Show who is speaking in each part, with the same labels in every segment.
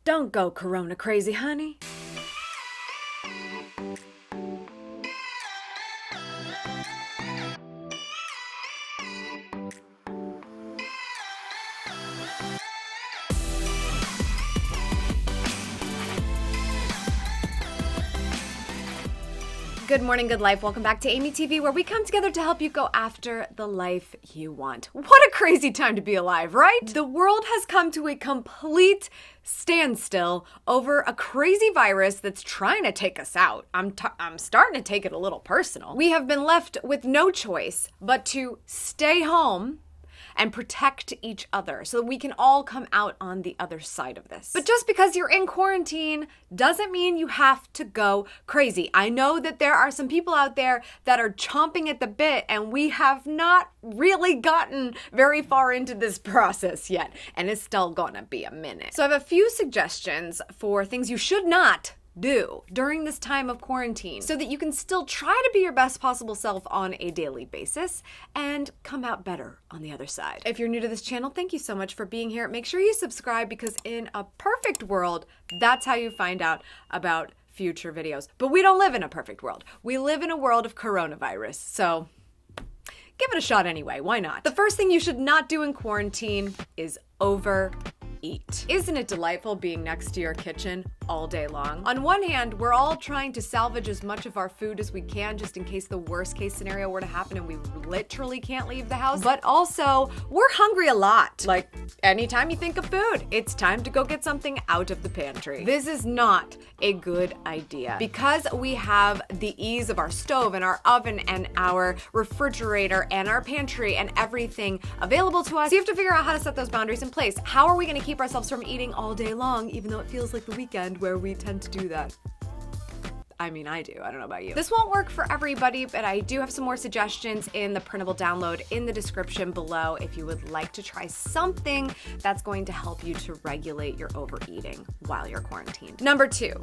Speaker 1: Don't go corona crazy, honey. Good morning, good life. Welcome back to Amy TV, where we come together to help you go after the life you want. What a crazy time to be alive, right? The world has come to a complete standstill over a crazy virus that's trying to take us out. I'm starting to take it a little personal. We have been left with no choice but to stay home and protect each other so that we can all come out on the other side of this. But just because you're in quarantine doesn't mean you have to go crazy. I know that there are some people out there that are chomping at the bit, and we have not really gotten very far into this process yet, and it's still gonna be a minute. So I have a few suggestions for things you should not do during this time of quarantine so that you can still try to be your best possible self on a daily basis and come out better on the other side. If you're new to this channel, thank you so much for being here. Make sure you subscribe, because in a perfect world, that's how you find out about future videos. But we don't live in a perfect world. We live in a world of coronavirus, so give it a shot anyway. Why not? The first thing you should not do in quarantine is overeat. Isn't it delightful being next to your kitchen all day long? On one hand, we're all trying to salvage as much of our food as we can just in case the worst case scenario were to happen and we literally can't leave the house. But also, we're hungry a lot. Like, anytime you think of food, it's time to go get something out of the pantry. This is not a good idea. Because we have the ease of our stove and our oven and our refrigerator and our pantry and everything available to us, you have to figure out how to set those boundaries in place. How are we going to keep ourselves from eating all day long, even though it feels like the weekend where we tend to do that? I mean, I do. I don't know about you. This won't work for everybody, but I do have some more suggestions in the printable download in the description below if you would like to try something that's going to help you to regulate your overeating while you're quarantined. Number 2.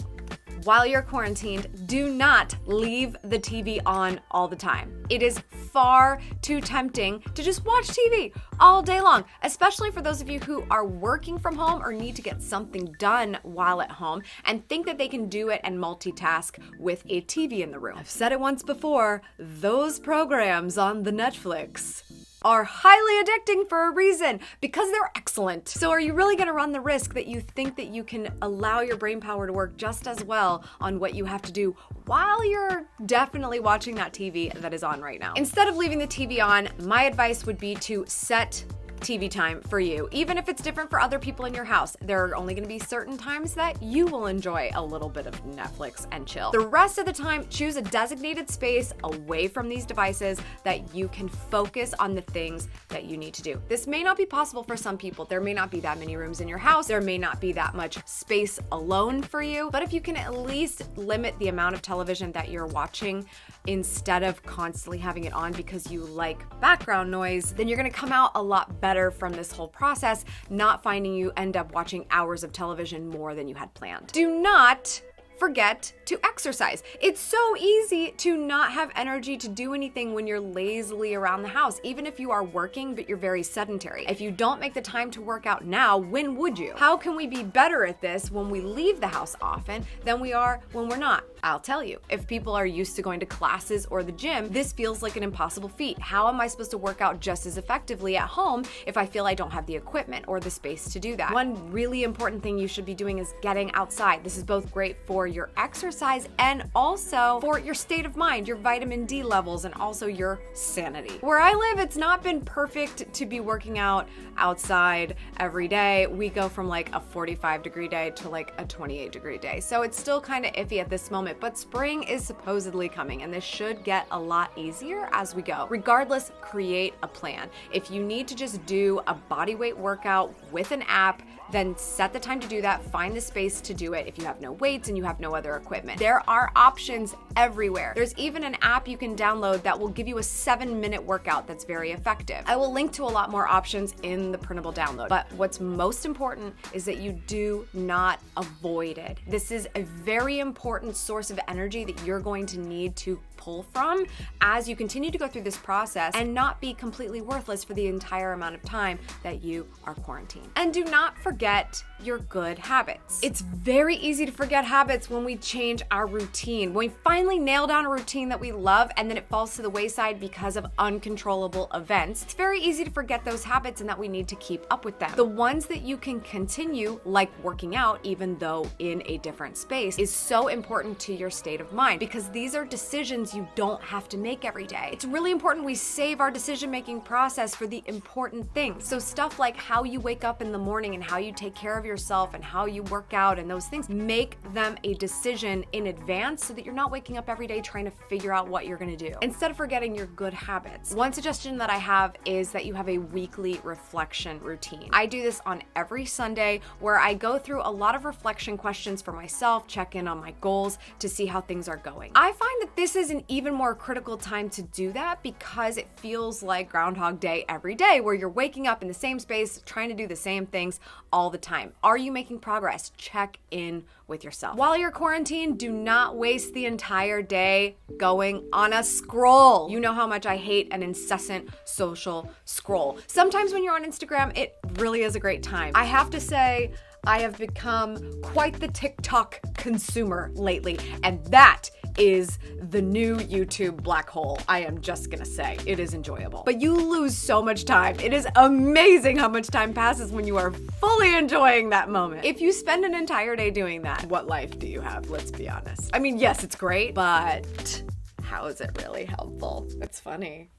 Speaker 1: While you're quarantined, do not leave the TV on all the time. It is far too tempting to just watch TV all day long, especially for those of you who are working from home or need to get something done while at home and think that they can do it and multitask with a TV in the room. I've said it once before, those programs on the Netflix are highly addicting for a reason, because they're excellent. So are you really gonna run the risk that you think that you can allow your brain power to work just as well on what you have to do while you're definitely watching that TV that is on right now? Instead of leaving the TV on, my advice would be to set TV time for you. Even if it's different for other people in your house, there are only going to be certain times that you will enjoy a little bit of Netflix and chill. The rest of the time, choose a designated space away from these devices that you can focus on the things that you need to do. This may not be possible for some people. There may not be that many rooms in your house. There may not be that much space alone for you. But if you can at least limit the amount of television that you're watching instead of constantly having it on because you like background noise, then you're going to come out a lot better from this whole process, not finding you end up watching hours of television more than you had planned. Do not forget to exercise. It's so easy to not have energy to do anything when you're lazily around the house, even if you are working but you're very sedentary. If you don't make the time to work out now, when would you? How can we be better at this when we leave the house often than we are when we're not? I'll tell you, if people are used to going to classes or the gym, this feels like an impossible feat. How am I supposed to work out just as effectively at home if I feel I don't have the equipment or the space to do that? One really important thing you should be doing is getting outside. This is both great for your exercise and also for your state of mind, your vitamin D levels, and also your sanity. Where I live, it's not been perfect to be working out outside every day. We go from like a 45-degree day to like a 28-degree day. So it's still kind of iffy at this moment, but spring is supposedly coming and this should get a lot easier as we go. Regardless, create a plan. If you need to just do a body weight workout with an app, then set the time to do that. Find the space to do it if you have no weights and you have no other equipment. There are options everywhere. There's even an app you can download that will give you a 7-minute workout that's very effective. I will link to a lot more options in the printable download, but what's most important is that you do not avoid it. This is a very important source of energy that you're going to need to pull from as you continue to go through this process and not be completely worthless for the entire amount of time that you are quarantined. And do not forget your good habits. It's very easy to forget habits when we change our routine. When we finally nail down a routine that we love and then it falls to the wayside because of uncontrollable events, it's very easy to forget those habits and that we need to keep up with them. The ones that you can continue, like working out, even though in a different space, is so important to your state of mind because these are decisions you don't have to make every day. It's really important we save our decision-making process for the important things. So stuff like how you wake up in the morning and how you take care of yourself and how you work out and those things, make them a decision in advance so that you're not waking up every day trying to figure out what you're gonna do, instead of forgetting your good habits. One suggestion that I have is that you have a weekly reflection routine. I do this on every Sunday where I go through a lot of reflection questions for myself, check in on my goals to see how things are going. I find that this is an even more critical time to do that because it feels like Groundhog Day every day where you're waking up in the same space, trying to do the same things all the time. Are you making progress? Check in with yourself. While you're quarantined, do not waste the entire day going on a scroll. You know how much I hate an incessant social scroll. Sometimes when you're on Instagram, it really is a great time. I have to say, I have become quite the TikTok consumer lately, and that is the new YouTube black hole. I am just gonna say, it is enjoyable. But you lose so much time. It is amazing how much time passes when you are fully enjoying that moment. If you spend an entire day doing that, what life do you have? Let's be honest. I mean, yes, it's great, but how is it really helpful? It's funny,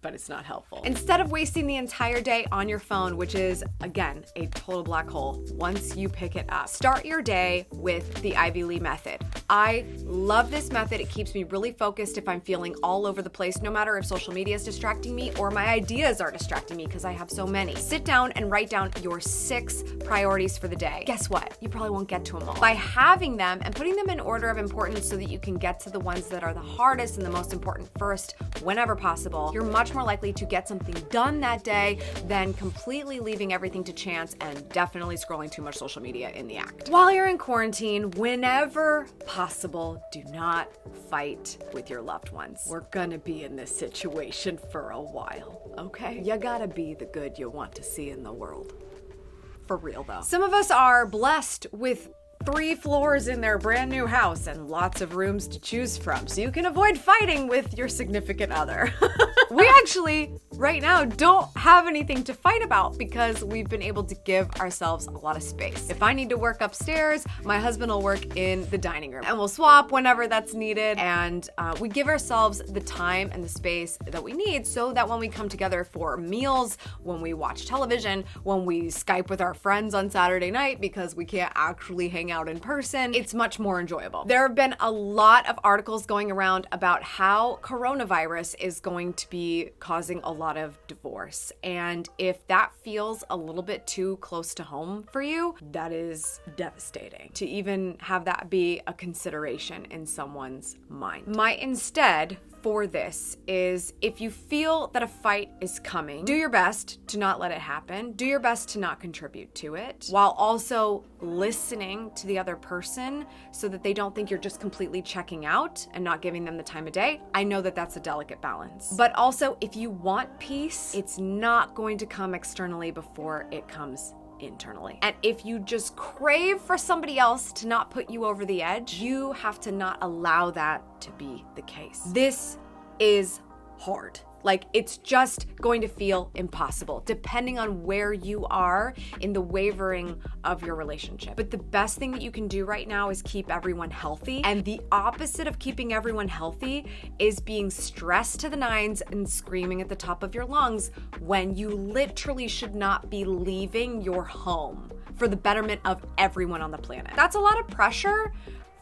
Speaker 1: but it's not helpful. Instead of wasting the entire day on your phone, which is, again, a total black hole, once you pick it up, start your day with the Ivy Lee method. I love this method. It keeps me really focused if I'm feeling all over the place, no matter if social media is distracting me or my ideas are distracting me because I have so many. Sit down and write down your 6 priorities for the day. Guess what? You probably won't get to them all. By having them and putting them in order of importance so that you can get to the ones that are the hardest and the most important first whenever possible, you're much more likely to get something done that day than completely leaving everything to chance and definitely scrolling too much social media in the act. While you're in quarantine, whenever possible, do not fight with your loved ones. We're gonna be in this situation for a while, okay? You gotta be the good you want to see in the world. For real though. Some of us are blessed with 3 floors in their brand new house and lots of rooms to choose from, so you can avoid fighting with your significant other. We actually, right now, don't have anything to fight about because we've been able to give ourselves a lot of space. If I need to work upstairs, my husband will work in the dining room, and we'll swap whenever that's needed, and we give ourselves the time and the space that we need so that when we come together for meals, when we watch television, when we Skype with our friends on Saturday night because we can't actually hang out in person, it's much more enjoyable. There have been a lot of articles going around about how coronavirus is going to be causing a lot of divorce. And if that feels a little bit too close to home for you, that is devastating to even have that be a consideration in someone's mind. My instead for this is, if you feel that a fight is coming, do your best to not let it happen. Do your best to not contribute to it, while also listening to the other person so that they don't think you're just completely checking out and not giving them the time of day. I know that that's a delicate balance. But also, if you want peace, it's not going to come externally before it comes internally. And if you just crave for somebody else to not put you over the edge, you have to not allow that to be the case. This is hard. Like, it's just going to feel impossible, depending on where you are in the wavering of your relationship. But the best thing that you can do right now is keep everyone healthy. And the opposite of keeping everyone healthy is being stressed to the nines and screaming at the top of your lungs when you literally should not be leaving your home for the betterment of everyone on the planet. That's a lot of pressure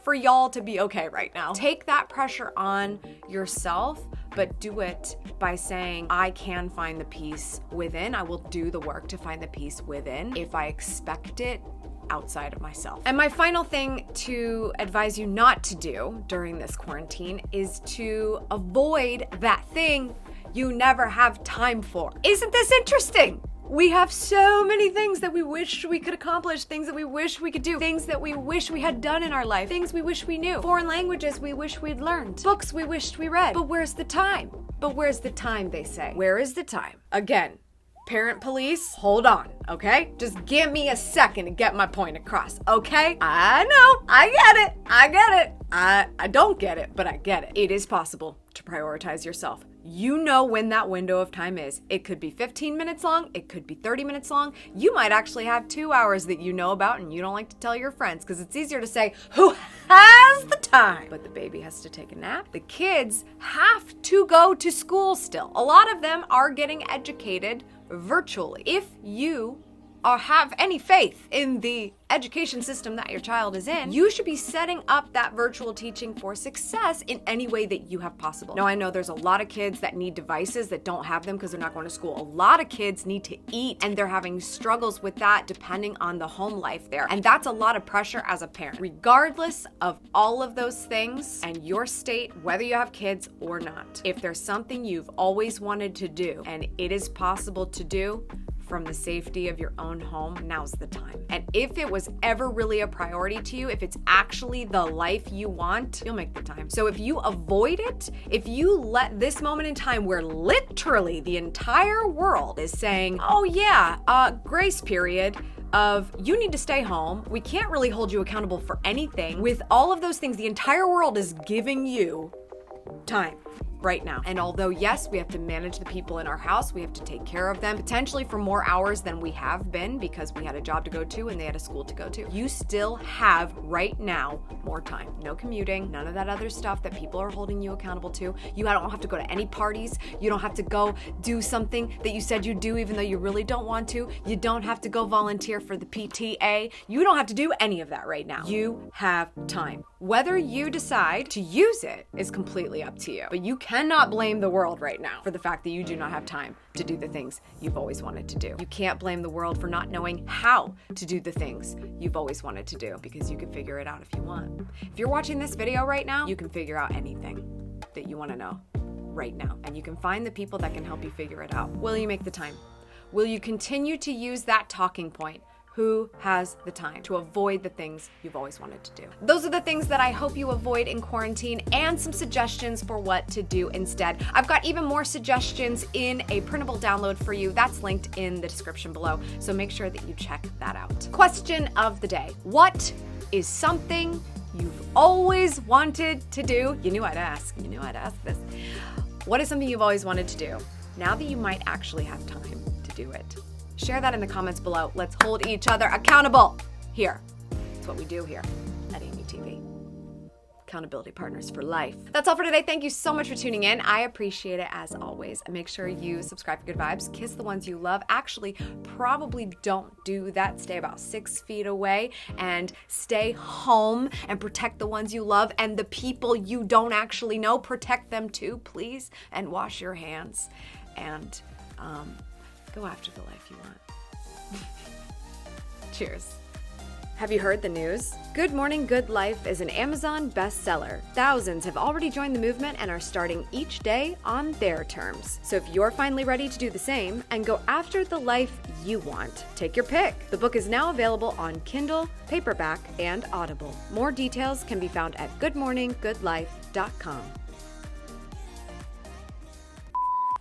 Speaker 1: for y'all to be okay right now. Take that pressure on yourself, but do it by saying, I can find the peace within. I will do the work to find the peace within if I expect it outside of myself. And my final thing to advise you not to do during this quarantine is to avoid that thing you never have time for. Isn't this interesting? We have so many things that we wish we could accomplish, things that we wish we could do, things that we wish we had done in our life, things we wish we knew, foreign languages we wish we'd learned, books we wished we read. But where's the time? But where's the time, they say. Where is the time? Again, parent police, hold on, okay? Just give me a second to get my point across, okay? I know, I get it. I don't get it, but I get it. It is possible to prioritize yourself. You know when that window of time is. It could be 15 minutes long, it could be 30 minutes long. You might actually have 2 hours that you know about and you don't like to tell your friends because it's easier to say, who has the time? But the baby has to take a nap. The kids have to go to school still. A lot of them are getting educated virtually. If you have any faith in the education system that your child is in, you should be setting up that virtual teaching for success in any way that you have possible. Now, I know there's a lot of kids that need devices that don't have them because they're not going to school. A lot of kids need to eat and they're having struggles with that depending on the home life there. And that's a lot of pressure as a parent. Regardless of all of those things and your state, whether you have kids or not, if there's something you've always wanted to do and it is possible to do, from the safety of your own home, now's the time. And if it was ever really a priority to you, if it's actually the life you want, you'll make the time. So if you avoid it, if you let this moment in time where literally the entire world is saying, oh yeah, grace period of you need to stay home, we can't really hold you accountable for anything. With all of those things, the entire world is giving you time right now. And although, yes, we have to manage the people in our house, we have to take care of them, potentially for more hours than we have been because we had a job to go to and they had a school to go to. You still have right now more time. No commuting, none of that other stuff that people are holding you accountable to. You don't have to go to any parties. You don't have to go do something that you said you'd do even though you really don't want to. You don't have to go volunteer for the PTA. You don't have to do any of that right now. You have time. Whether you decide to use it is completely up to you. But you cannot blame the world right now for the fact that you do not have time to do the things you've always wanted to do. You can't blame the world for not knowing how to do the things you've always wanted to do because you can figure it out if you want. If you're watching this video right now, you can figure out anything that you want to know right now. And you can find the people that can help you figure it out. Will you make the time? Will you continue to use that talking point? Who has the time to avoid the things you've always wanted to do? Those are the things that I hope you avoid in quarantine and some suggestions for what to do instead. I've got even more suggestions in a printable download for you. That's linked in the description below, so make sure that you check that out. Question of the day. What is something you've always wanted to do? You knew I'd ask. You knew I'd ask this. What is something you've always wanted to do now that you might actually have time to do it? Share that in the comments below. Let's hold each other accountable here. That's what we do here at Amy TV. Accountability partners for life. That's all for today. Thank you so much for tuning in. I appreciate it as always. And make sure you subscribe for good vibes. Kiss the ones you love. Actually, probably don't do that. Stay about 6 feet away and stay home and protect the ones you love and the people you don't actually know. Protect them too, please. And wash your hands and go after the life you want. Cheers. Have you heard the news? Good Morning, Good Life is an Amazon bestseller. Thousands have already joined the movement and are starting each day on their terms. So if you're finally ready to do the same and go after the life you want, take your pick. The book is now available on Kindle, paperback, and Audible. More details can be found at goodmorninggoodlife.com.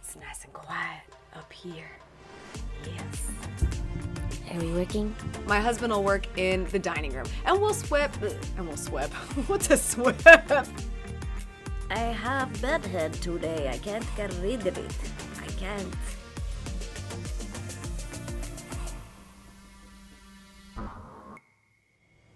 Speaker 1: It's nice and quiet up here. Yes.
Speaker 2: Are we working?
Speaker 1: My husband will work in the dining room and we'll swip. What's a swip?
Speaker 2: I have bedhead today. I can't get rid of it. I can't.